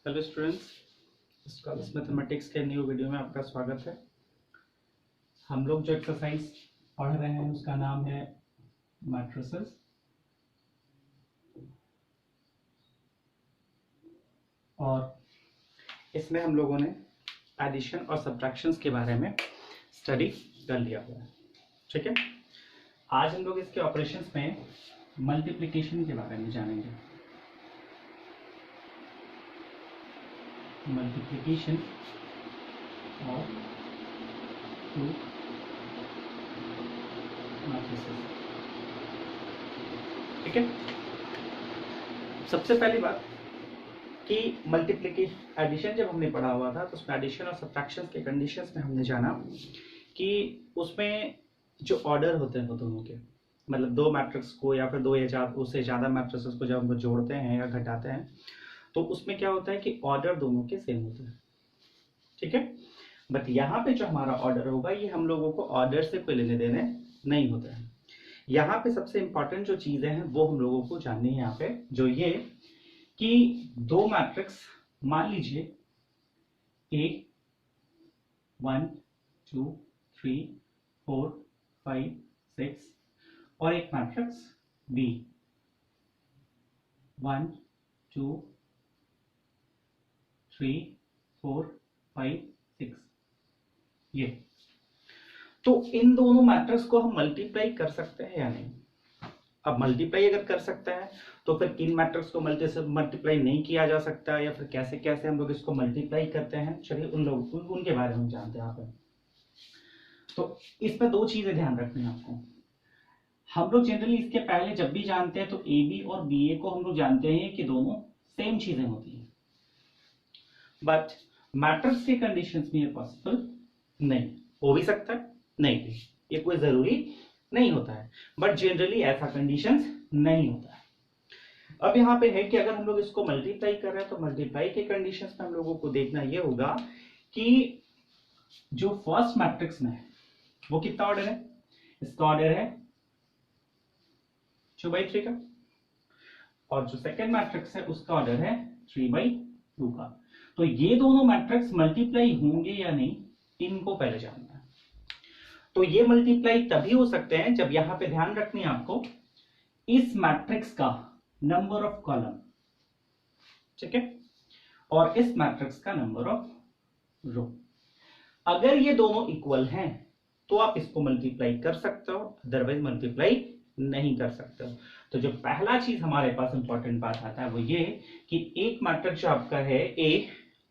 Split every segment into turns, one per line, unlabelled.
Hello students, scholars mathematics के new video में आपका स्वागत है। हम लोग जो एक्सरसाइज पढ़ रहे हैं उसका नाम है मैट्रिसेस। और इसमें हम लोगों ने एडिशन और सब्ट्रैक्शंस के बारे में स्टडी कर लिया हुआ है। ठीक है, आज हम लोग इसके ऑपरेशंस में मल्टीप्लिकेशन के बारे में जानेंगे। Multiplication of to matrices. ठीक है, सबसे पहली बात कि मल्टीप्लिकेशन एडिशन जब हमने पढ़ा हुआ था तो उसमें एडिशन और सब्ट्रैक्शंस के कंडीशंस में हमने जाना कि उसमें जो ऑर्डर होते हैं वो दोनों के, मतलब दो मैट्रिक्स को या फिर दो या उससे ज़्यादा मैट्रिसेस को जब हम जोड़ते हैं या घटाते हैं तो उसमें क्या होता है कि ऑर्डर दोनों के सेम होते हैं। ठीक है, बट यहाँ पे जो हमारा ऑर्डर होगा ये हम लोगों को ऑर्डर से कोई लेने देने नहीं होता है। यहाँ पे सबसे इंपॉर्टेंट जो चीजें हैं वो हम लोगों को जाननी है यहाँ पे, जो ये कि दो मैट्रिक्स मान लीजिए A 1 2 3 4 5 6 और एक मैट्रिक्स B 1 2 3 4 5 6। ये तो इन दोनों मैट्रिक्स को हम मल्टीप्लाई कर सकते हैं या नहीं। अब मल्टीप्लाई अगर कर सकते हैं तो फिर किन मैट्रिक्स को मल्टीप्लाई नहीं किया जा सकता या फिर कैसे कैसे हम लोग इसको मल्टीप्लाई करते हैं, चलिए उनके बारे में हम जानते हैं यहाँ पे। तो इसमें दो चीजें ध्यान रखनी है आपको। हम लोग जनरली इसके पहले जब भी जानते हैं तो ए बी और बी ए को हम लोग जानते हैं कि दोनों सेम चीजें होती है, बट मैट्रिक्स के कंडीशंस में ये पॉसिबल नहीं हो भी सकता है, नहीं भी, ये कोई जरूरी नहीं होता है, बट जनरली ऐसा कंडीशंस नहीं होता है। अब यहाँ पे है कि अगर हम लोग इसको मल्टीप्लाई कर रहे हैं तो मल्टीप्लाई के कंडीशंस में हम लोगों को देखना ये होगा कि जो फर्स्ट मैट्रिक्स में है वो कितना ऑर्डर है। इसका ऑर्डर है 2/3 का, और जो सेकेंड मैट्रिक्स है उसका ऑर्डर है 3/2 का। तो ये दोनों मैट्रिक्स मल्टीप्लाई होंगे या नहीं, इनको पहले जानना है। तो ये मल्टीप्लाई तभी हो सकते हैं जब यहां पे ध्यान रखनी है आपको इस मैट्रिक्स का नंबर ऑफ कॉलम, ठीक है, और इस मैट्रिक्स का नंबर ऑफ रो। अगर ये दोनों इक्वल हैं तो आप इसको मल्टीप्लाई कर सकते हो, अदरवाइज मल्टीप्लाई नहीं कर सकते हो। तो जो पहला चीज हमारे पास इंपॉर्टेंट बात आता है वो ये कि एक मैट्रिक्स जो आपका है A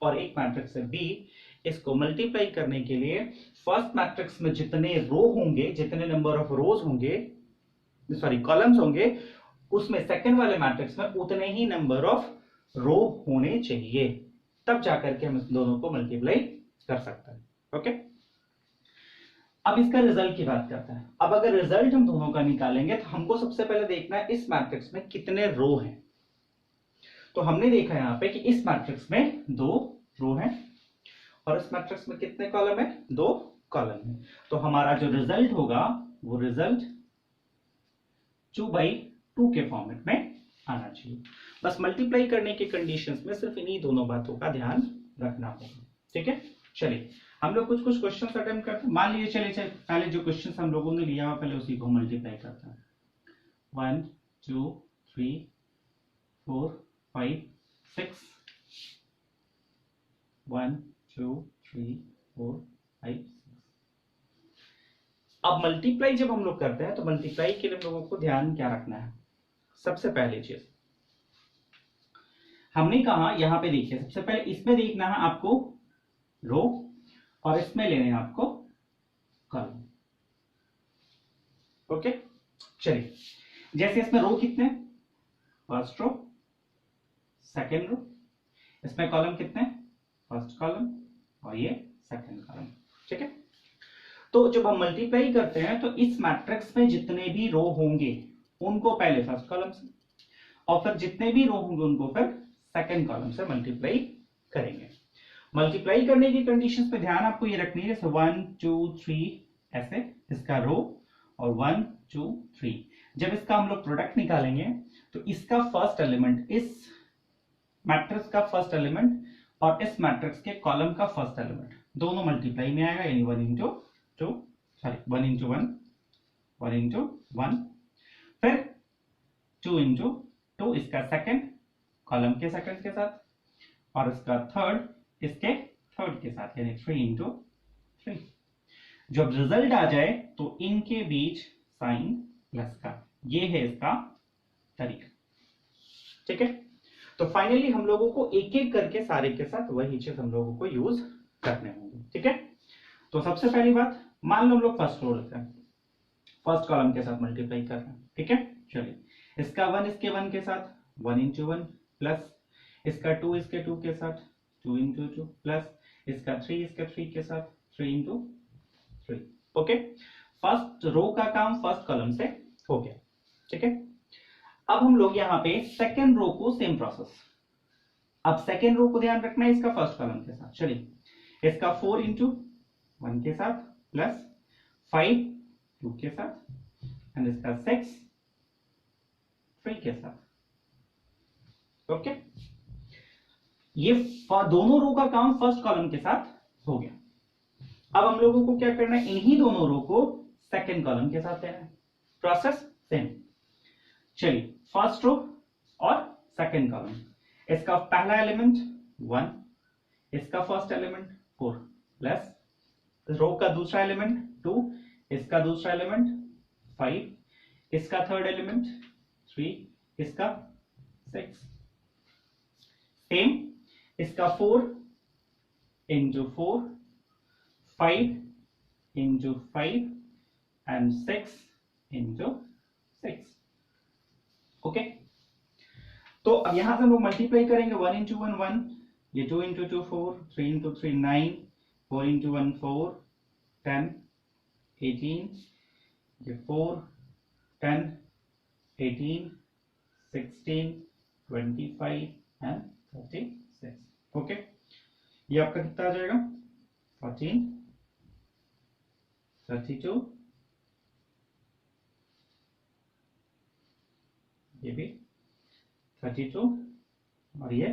और एक मैट्रिक्स है B, इसको मल्टीप्लाई करने के लिए फर्स्ट मैट्रिक्स में जितने रो होंगे, जितने नंबर ऑफ रोज होंगे, सॉरी कॉलम्स होंगे, उसमें सेकंड वाले मैट्रिक्स में उतने ही नंबर ऑफ रो होने चाहिए, तब जाकर के हम इस दोनों को मल्टीप्लाई कर सकते हैं। ओके, अब इसका रिजल्ट की बात करते हैं। अब अगर रिजल्ट हम दोनों का निकालेंगे तो हमको सबसे पहले देखना है इस मैट्रिक्स में कितने रो हैं। तो हमने देखा यहां पे कि इस मैट्रिक्स में 2 रो हैं और इस मैट्रिक्स में कितने कॉलम है, 2 कॉलम है। तो हमारा जो रिजल्ट होगा वो रिजल्ट 2/2 के फॉर्मेट में आना चाहिए। बस मल्टीप्लाई करने के कंडीशंस में सिर्फ इन्हीं दोनों बातों का ध्यान रखना होगा। ठीक है, चलिए हम लोग कुछ क्वेश्चन अटेम्प्ट करते हैं। मान लीजिए चलिए पहले जो क्वेश्चन हम लोगों ने लिया हुआ पहले उसी को मल्टीप्लाई करते हैं। 1 2 3 4 5 6 1 2 3 4 5 6। अब मल्टीप्लाई जब हम लोग करते हैं तो मल्टीप्लाई के लिए हम लोगों को ध्यान क्या रखना है। सबसे पहले चीज हमने कहा, यहां पे देखिए, सबसे पहले इसमें देखना है आपको रो और इसमें लेने हैं आपको कॉलम। ओके, चलिए जैसे इसमें रो कितने, फर्स्ट रो सेकेंड रो, इसमें कॉलम कितने, फर्स्ट कॉलम और ये सेकेंड कॉलम। ठीक है, तो जब हम मल्टीप्लाई करते हैं तो इस मैट्रिक्स में जितने भी रो होंगे उनको पहले फर्स्ट कॉलम से और फिर जितने भी रो होंगे उनको फिर सेकेंड कॉलम से मल्टीप्लाई करेंगे। मल्टीप्लाई करने की कंडीशंस पे ध्यान आपको ये रखनी है, 1 2 3 ऐसे इसका रो और 1 2 3। जब इसका हम लोग प्रोडक्ट निकालेंगे तो इसका फर्स्ट एलिमेंट इस मैट्रिक्स का फर्स्ट एलिमेंट और इस मैट्रिक्स के कॉलम का फर्स्ट एलिमेंट दोनों मल्टीप्लाई में आएगा, यानी 1 into 1, फिर 2 into 2 इसका सेकंड कॉलम के सेकंड के साथ, और इसका थर्ड इसके थर्ड के साथ, यानी 3 into 3। जब रिजल्ट आ जाए तो इनके बीच साइन प्लस का, ये है इसका तरीका। ठीक है, तो फाइनली हम लोगों को एक एक करके सारे के साथ वही चीज हम लोगों को यूज करने होंगे। ठीक है, तो सबसे पहली बात, मान लो हम लोग फर्स्ट रो लेते हैं, फर्स्ट कॉलम के साथ मल्टीप्लाई कर रहे हैं। ठीक है, चलिए, इसका 1 इसके 1 के साथ 1 into 1 प्लस इसका 2 इसके 2 के साथ 2 into 2 प्लस इसका 3 इसके 3 के साथ 3 into 3। ओके, फर्स्ट रो का काम फर्स्ट कॉलम से हो गया। ठीक है, अब हम लोग यहाँ पे सेकेंड रो को सेम प्रोसेस, अब सेकेंड रो को ध्यान रखना है इसका फर्स्ट कॉलम के साथ। चलिए, इसका 4 into 1 के साथ प्लस 5 2 के साथ एंड इसका 6 3 के साथ। ओके, ये दोनों रो का काम फर्स्ट कॉलम के साथ हो गया। अब हम लोगों को क्या करना है, इन्हीं दोनों रो को सेकेंड कॉलम के साथ लेना है, प्रोसेस सेम। चलिए, फर्स्ट रो और सेकेंड कॉलम, इसका पहला एलिमेंट 1, इसका फर्स्ट एलिमेंट 4 प्लस रो का दूसरा एलिमेंट 2, इसका दूसरा एलिमेंट 5, इसका थर्ड एलिमेंट 3, इसका 6, सेम इसका 4 into 4, 5 into 5 and 6 into 6। Okay, तो अब यहां से हम लोग मल्टीप्लाई करेंगे, 1 into 1 1, ये 2 into 2 4, 3 into 3 9, 4 into 1 4, 10 18, ये 4 10 18 16 25 and 36। ओके, ये आपका कितना आ जाएगा, 14 32, ये भी 32 और ये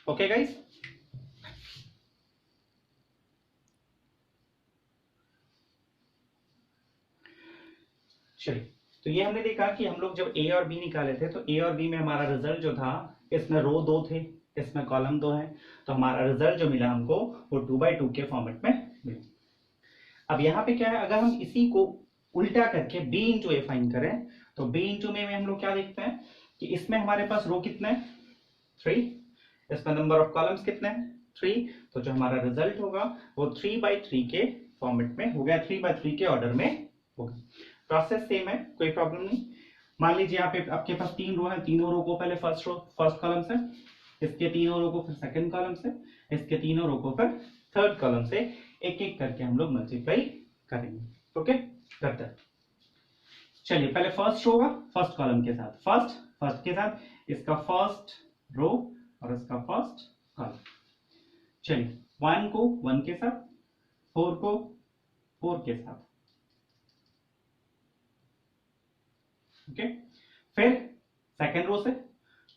ओके गाइस। चलिए, तो ये हमने देखा कि हम लोग जब ए और बी निकाले थे तो ए और बी में हमारा रिजल्ट जो था, इसमें रो 2 थे, इसमें कॉलम 2 है, तो हमारा रिजल्ट जो मिला हमको वो 2/2 के फॉर्मेट में मिला। अब यहाँ पे क्या है, अगर हम इसी को उल्टा करके b इंटू ए फाइंड करें तो b इंटू में हम लोग क्या देखते हैं कि इसमें हमारे पास रो कितने हैं, 3, इसमें नंबर ऑफ कॉलम्स कितने हैं, 3, तो जो हमारा रिजल्ट होगा वो 3/3 के फॉर्मेट में हो गया, 3/3 के ऑर्डर में होगा। प्रोसेस सेम है, कोई प्रॉब्लम नहीं। मान लीजिए यहाँ पे आपके पास 3 रो है, तीनों रो को पहले फर्स्ट कॉलम से, इसके तीनों रो को फिर सेकंड कॉलम से, इसके तीनों रो को फिर थर्ड कॉलम से, एक एक करके हम लोग मल्टीप्लाई करेंगे। ओके, करते हैं। चलिए, पहले फर्स्ट रो का फर्स्ट कॉलम के साथ, फर्स्ट के साथ इसका फर्स्ट रो और इसका फर्स्ट कॉलम। चलिए, 1 को 1 के साथ, 4 को 4 के साथ। ओके, फिर सेकेंड रो से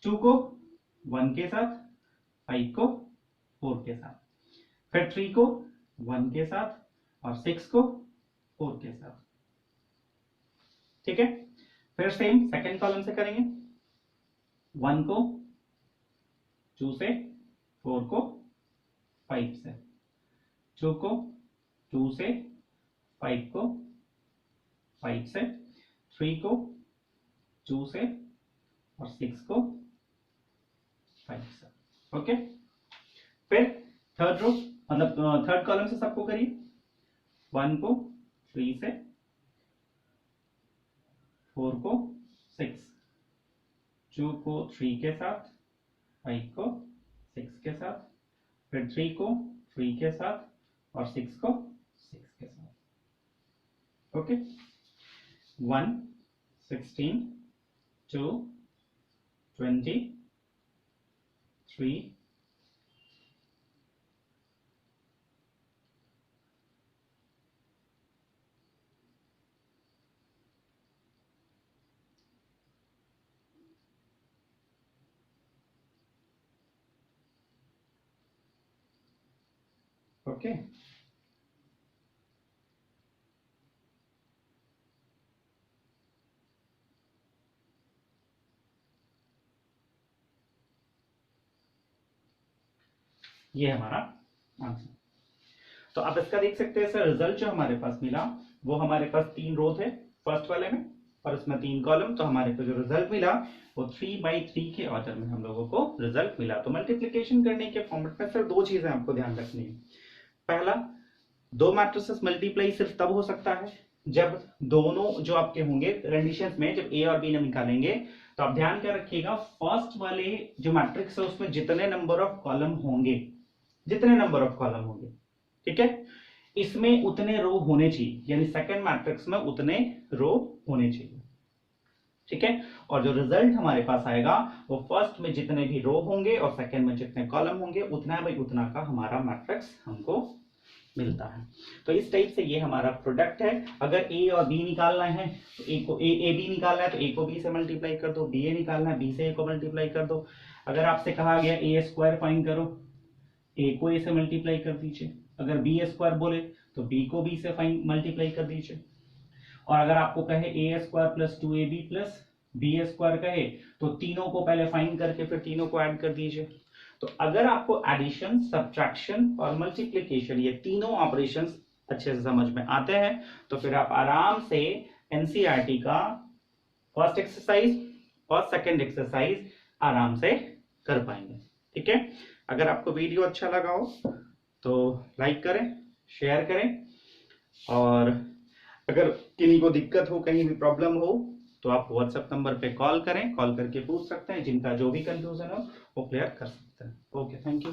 2 को 1 के साथ, 5 को 4 के साथ, फिर 3 को 1 के साथ और 6 को 4 के साथ। ठीक है, फिर सेम सेकेंड कॉलम से करेंगे, 1 को 2 से, 4 को 5 से, 2 को 2 से, 5 को 5 से, 3 को 2 से और 6 को 5 से। ओके, फिर थर्ड रो मतलब थर्ड कॉलम से सबको करिए, 1 को 3 से, 4 को 6, 2 को 3 के साथ, 5 को 6 के साथ, फिर 3 को 3 के साथ और 6 को 6 के साथ। ओके, 1 16 2 20 3 ओके ये हमारा आंसर। तो आप इसका देख सकते हैं सर, रिजल्ट जो हमारे पास मिला वो हमारे पास 3 रो थे फर्स्ट वाले में और उसमें 3 कॉलम। तो हमारे को जो रिजल्ट मिला वो 3/3 के ऑर्डर में हम लोगों को रिजल्ट मिला। तो मल्टीप्लिकेशन करने के फॉर्मेट में सर 2 चीजें आपको ध्यान रखनी है। पहला, 2 मैट्रिसेस मल्टीप्लाई सिर्फ तब हो सकता है जब दोनों जो आपके होंगे रेंडिशंस में, जब ए और बी निकालेंगे तो आप ध्यान क्या रखिएगा, फर्स्ट वाले जो मैट्रिक्स है उसमें जितने नंबर ऑफ कॉलम होंगे, ठीक है, इसमें उतने रो होने चाहिए, यानी सेकंड मैट्रिक्स में उतने रो होने चाहिए, ठीक है। और जो रिजल्ट हमारे पास आएगा वो फर्स्ट में जितने भी रो होंगे और सेकंड में जितने कॉलम होंगे उतना बाई उतना का हमारा मैट्रिक्स हमको मिलता है। तो इस टाइप से ये हमारा प्रोडक्ट है। अगर ए और बी निकालना है तो ए को ए बी निकालना है तो ए को बी से मल्टीप्लाई कर दो, बी ए निकालना है बी से ए को मल्टीप्लाई कर दो। अगर आपसे कहा गया ए स्क्वायर फाइंड करो, ए को ए से मल्टीप्लाई कर दीजिए। अगर बी स्क्वायर बोले तो बी को बी से फाइंड मल्टीप्लाई कर दीजिए। और अगर आपको कहे a square plus 2ab plus B square कहे तो तीनों को पहले फाइंड करके फिर तीनों को ऐड कर दीजिए। तो अगर आपको एडिशन, सब्ट्रैक्शन और मल्टीप्लिकेशन ये तीनों ऑपरेशंस अच्छे से समझ में आते हैं तो फिर आप आराम से एनसीईआरटी का फर्स्ट एक्सरसाइज और सेकंड एक्सरसाइज आराम से कर पाएंगे, ठीक है। अगर आपको वीडियो अच्छा लगा हो तो लाइक करें, शेयर करें, और अगर किसी को दिक्कत हो, कहीं भी प्रॉब्लम हो तो आप व्हाट्सएप नंबर पे कॉल करें, कॉल करके पूछ सकते हैं। जिनका जो भी कंफ्यूजन हो वो क्लियर कर सकते हैं। Okay, thank you.